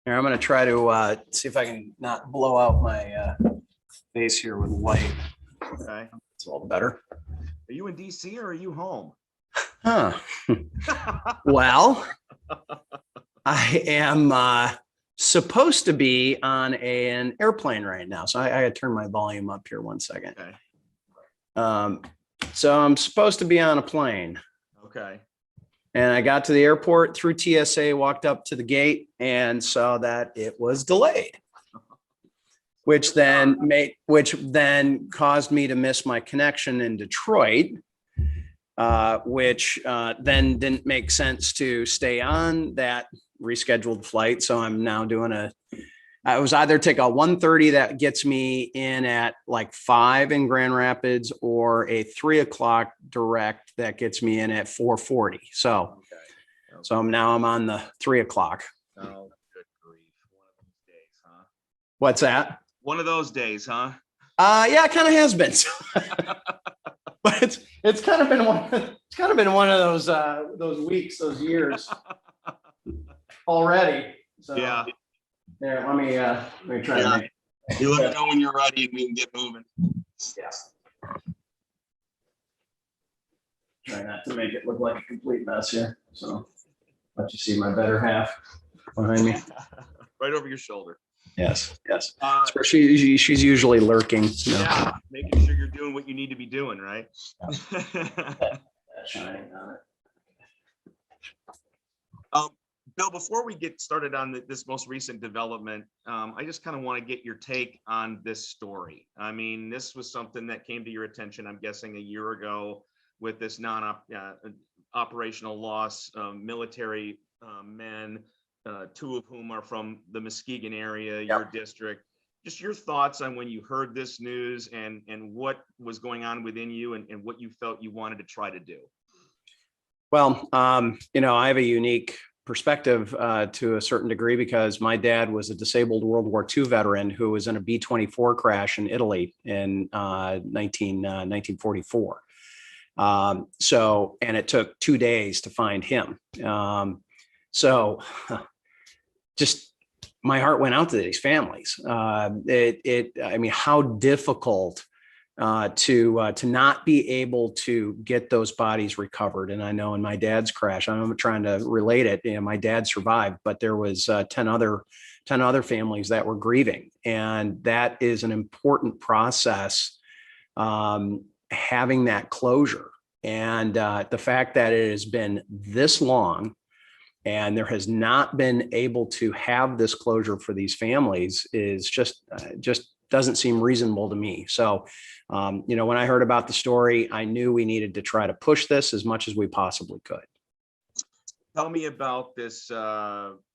Here, I'm going to try to see if I can not blow out my face here with light. Okay. It's all better. Are you in DC or are you home? Huh. Well, I am supposed to be on an airplane right now. So I got to turn my volume up here 1 second. Okay. So I'm supposed to be on a plane. Okay. And I got to the airport through TSA, walked up to the gate and saw that it was delayed, which then caused me to miss my connection in Detroit, which then didn't make sense to stay on that rescheduled flight. So I'm now doing I was either take a 1:30 that gets me in at like 5 in Grand Rapids, or a 3 o'clock direct that gets me in at 4:40. So, Okay. so I'm on the 3 o'clock. Oh, good grief. One of those days, huh? What's that? One of those days, huh? Yeah, it kind of has been. But it's kind of been one of those weeks, those years already. So Yeah. there, let me try to make You let me know when you're ready and we can get moving. yeah. Try not to make it look like a complete mess here. So let you see my better half behind me. Right over your shoulder. Yes. That's where she's usually lurking. You know. Yeah, making sure you're doing what you need to be doing, right? That's shining on it. Bill, before we get started on this most recent development, I just kind of want to get your take on this story. I mean, this was something that came to your attention, I'm guessing, a year ago with this non-operational loss, military men, 2 of whom are from the Muskegon area, your district. Just your thoughts on when you heard this news and what was going on within you and what you felt you wanted to try to do. Well, I have a unique perspective to a certain degree because my dad was a disabled World War II veteran who was in a B-24 crash in Italy in 1944. And it took 2 days to find him. Just my heart went out to these families. I mean, how difficult to not be able to get those bodies recovered. And I know in my dad's crash, I'm trying to relate it. My dad survived, but there was 10 other families that were grieving, and that is an important process. Having that closure, and the fact that it has been this long, and there has not been able to have this closure for these families is just doesn't seem reasonable to me. So, when I heard about the story, I knew we needed to try to push this as much as we possibly could. Tell me about this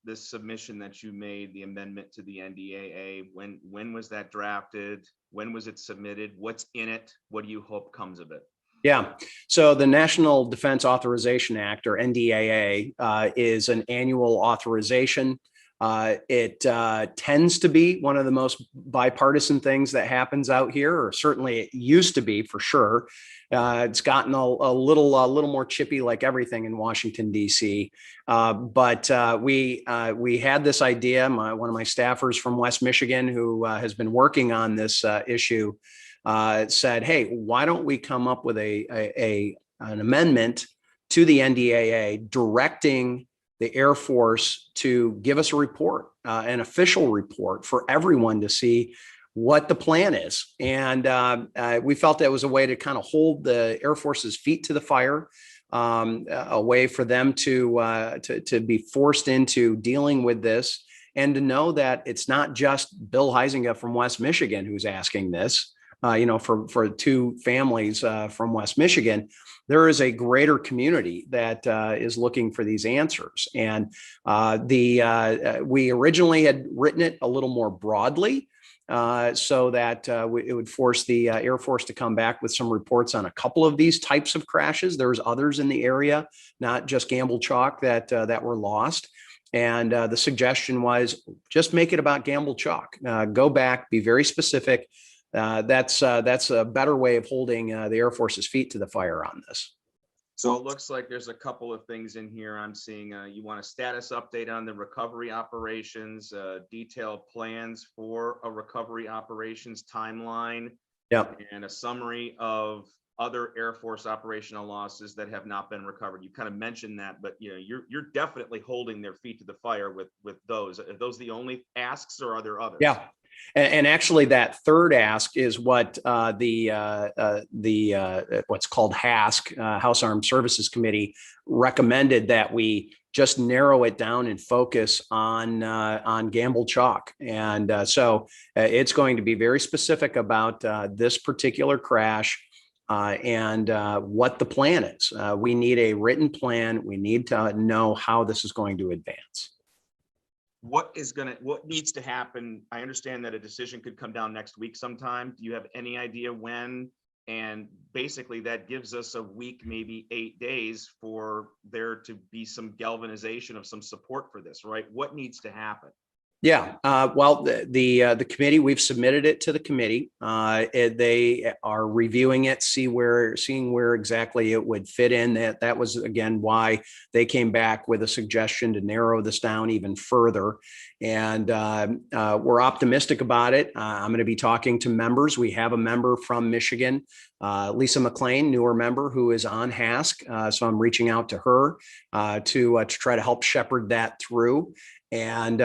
this submission that you made, the amendment to the NDAA. When was that drafted? When was it submitted? What's in it? What do you hope comes of it? Yeah. So the National Defense Authorization Act, or NDAA, is an annual authorization. It tends to be one of the most bipartisan things that happens out here, or certainly it used to be, for sure. It's gotten a little more chippy, like everything in Washington, D.C. But we had this idea. One of my staffers from West Michigan, who has been working on this issue, said, "Hey, why don't we come up with an amendment to the NDAA directing the Air Force to give us a report, an official report for everyone to see what the plan is." And we felt that was a way to kind of hold the Air Force's feet to the fire, a way for them to be forced into dealing with this, and to know that it's not just Bill Huizenga from West Michigan who's asking this. For 2 families from West Michigan, there is a greater community that is looking for these answers. And we originally had written it a little more broadly so that it would force the Air Force to come back with some reports on a couple of these types of crashes. There's others in the area, not just Gamble Chalk, that were lost. And the suggestion was just make it about Gamble Chalk. Go back, be very specific. That's a better way of holding the Air Force's feet to the fire on this. So it looks like there's a couple of things in here. I'm seeing you want a status update on the recovery operations, detailed plans for a recovery operations timeline, Yep. and a summary of other Air Force operational losses that have not been recovered. You kind of mentioned that, but you're definitely holding their feet to the fire with those. Are those the only asks, or are there others? Yeah. And actually, that third ask is what what's called HASC, House Armed Services Committee, recommended that we just narrow it down and focus on Gamble Chalk. And so it's going to be very specific about this particular crash and what the plan is. We need a written plan. We need to know how this is going to advance. What needs to happen? I understand that a decision could come down next week sometime. Do you have any idea when? And basically that gives us a week, maybe 8 days, for there to be some galvanization of some support for this, right? What needs to happen? Yeah, well, the committee, we've submitted it to the committee. They are reviewing it, seeing where exactly it would fit in. That was, again, why they came back with a suggestion to narrow this down even further. And we're optimistic about it. I'm going to be talking to members. We have a member from Michigan, Lisa McLean, newer member, who is on HASC. So I'm reaching out to her to try to help shepherd that through. And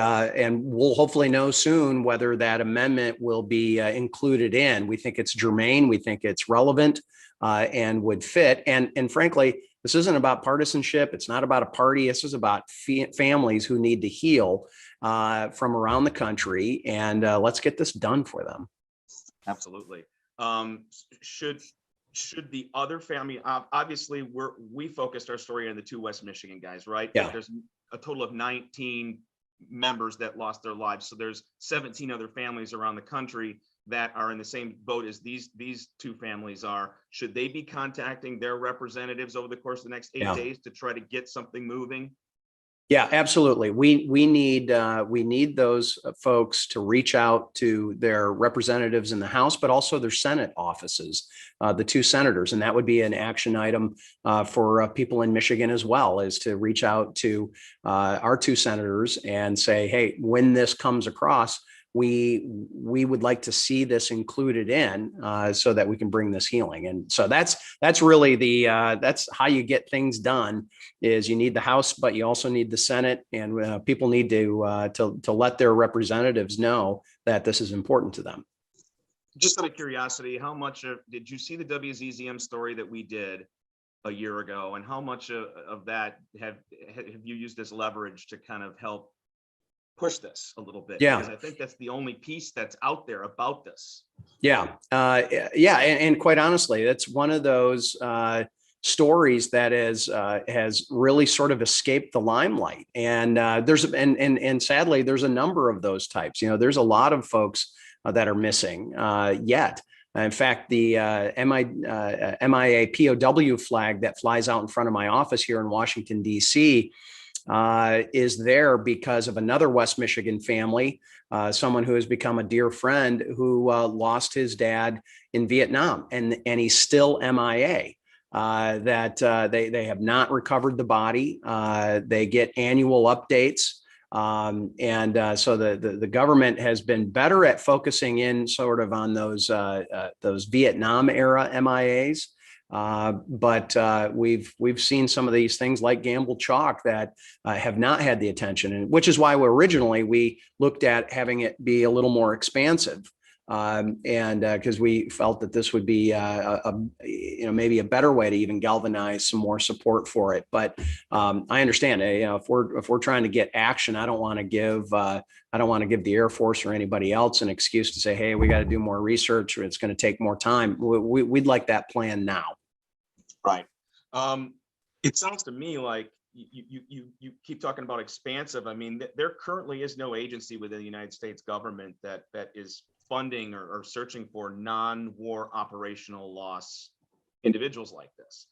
we'll hopefully know soon whether that amendment will be included in. We think it's germane. We think it's relevant and would fit. And frankly, this isn't about partisanship. It's not about a party. This is about families who need to heal from around the country. And let's get this done for them. Absolutely. Should the other family, obviously we focused our story on the 2 West Michigan guys, right? Yeah. But there's a total of 19 members that lost their lives. So there's 17 other families around the country that are in the same boat as these 2 families are. Should they be contacting their representatives over the course of the next 8 days to try to get something moving? Yeah, absolutely. We need those folks to reach out to their representatives in the House, but also their Senate offices, the 2 senators, and that would be an action item for people in Michigan as well, is to reach out to our 2 senators and say, hey, when this comes across, we would like to see this included in so that we can bring this healing. And so that's really that's how you get things done. Is you need the House, but you also need the Senate, and people need to let their representatives know that this is important to them. Just out of curiosity, how much did you see the WZZM story that we did a year ago, and how much of that have you used as leverage to kind of help push this a little bit? Yeah, because I think that's the only piece that's out there about this. Yeah, and quite honestly, that's one of those stories that has really sort of escaped the limelight. And and sadly, there's a number of those types. There's a lot of folks that are missing yet. In fact, the MIA POW flag that flies out in front of my office here in Washington, D.C., is there because of another West Michigan family, someone who has become a dear friend, who lost his dad in Vietnam, and he's still MIA. They have not recovered the body. They get annual updates. So the government has been better at focusing in sort of on those Vietnam era MIAs. But we've seen some of these things like Gamble Chalk that have not had the attention, and which is why we looked at having it be a little more expansive. Because we felt that this would be maybe a better way to even galvanize some more support for it. But I understand, if we're trying to get action, I don't want to give the Air Force or anybody else an excuse to say, hey, we got to do more research, or it's going to take more time. We'd like that plan now. Right. It sounds to me like you keep talking about expansive. I mean, there currently is no agency within the United States government that is funding or searching for non-war operational loss individuals like this.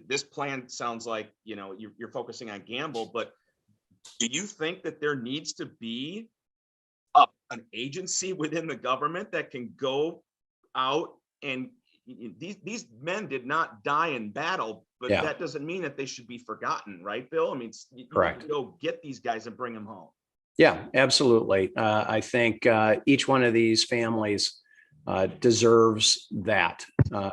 This plan sounds like you're focusing on Gamble, but do you think that there needs to be an agency within the government that can go out and these men did not die in battle, but Yeah. that doesn't mean that they should be forgotten, right, Bill? I mean, you Correct. have to go get these guys and bring them home. Yeah, absolutely. I think each one of these families deserves that.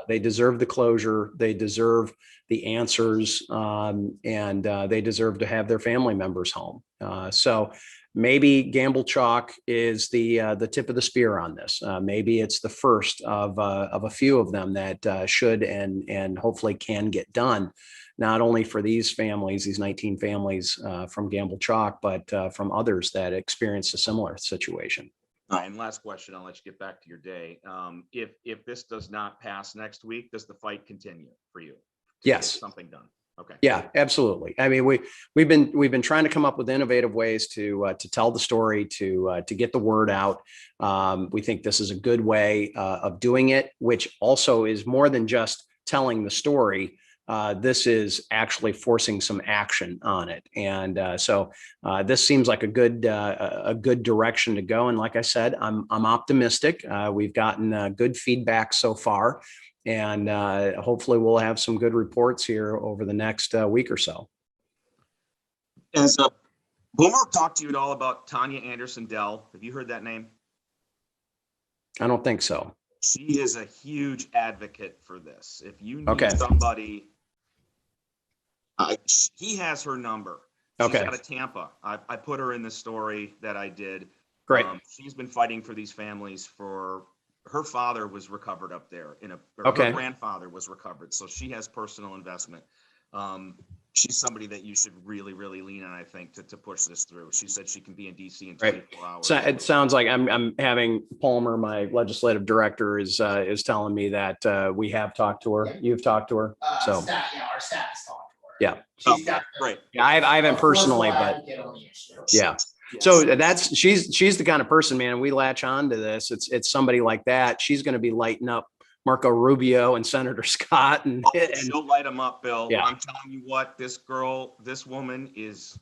They deserve the closure. They deserve the answers, and they deserve to have their family members home. So maybe Gamble Chalk is the tip of the spear on this. Maybe it's the first of a few of them that should and hopefully can get done, not only for these families, these 19 families from Gamble Chalk, but from others that experienced a similar situation. All right, and last question, I'll let you get back to your day. If this does not pass next week, does the fight continue for you? Yes. Get something done. Okay. Yeah, absolutely. I mean, we've been trying to come up with innovative ways to tell the story, to get the word out. We think this is a good way of doing it, which also is more than just telling the story. This is actually forcing some action on it, and so this seems like a good direction to go. And like I said, I'm optimistic. We've gotten good feedback so far, and hopefully we'll have some good reports here over the next week or so. Has Boomer talked to you at all about Tanya Anderson Dell? Have you heard that name? I don't think so. She is a huge advocate for this. If you need Okay. somebody, he has her number. She's Okay. out of Tampa. I put her in the story that I did. Great. She's been fighting for these families for. Her father was recovered up there Okay. Her grandfather was recovered. So she has personal investment. She's somebody that you should really, really lean on, I think, to push this through. She said she can be in DC in 24 hours. So it sounds like I'm having Palmer, my legislative director, is telling me that we have talked to her. Yeah. You've talked to her. So Our staff has talked to her. Yeah. She's got great. Yeah, I haven't personally, but yeah. So that's she's the kind of person, man. We latch on to this. It's somebody like that. She's going to be lighting up Marco Rubio and Senator Scott, and she'll light them up, Bill. Yeah. I'm telling you what, this woman is,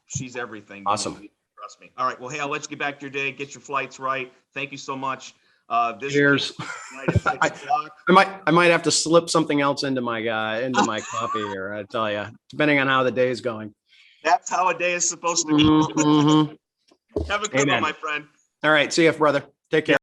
she's everything. Awesome. Trust me. All right. Well, hey, I'll let you get back to your day. Get your flights right. Thank you so much. Cheers. I might have to slip something else into my coffee here. I tell you, depending on how the day is going. That's how a day is supposed to be. Mm-hmm. Have a good one, my friend. All right. See you, brother. Take care.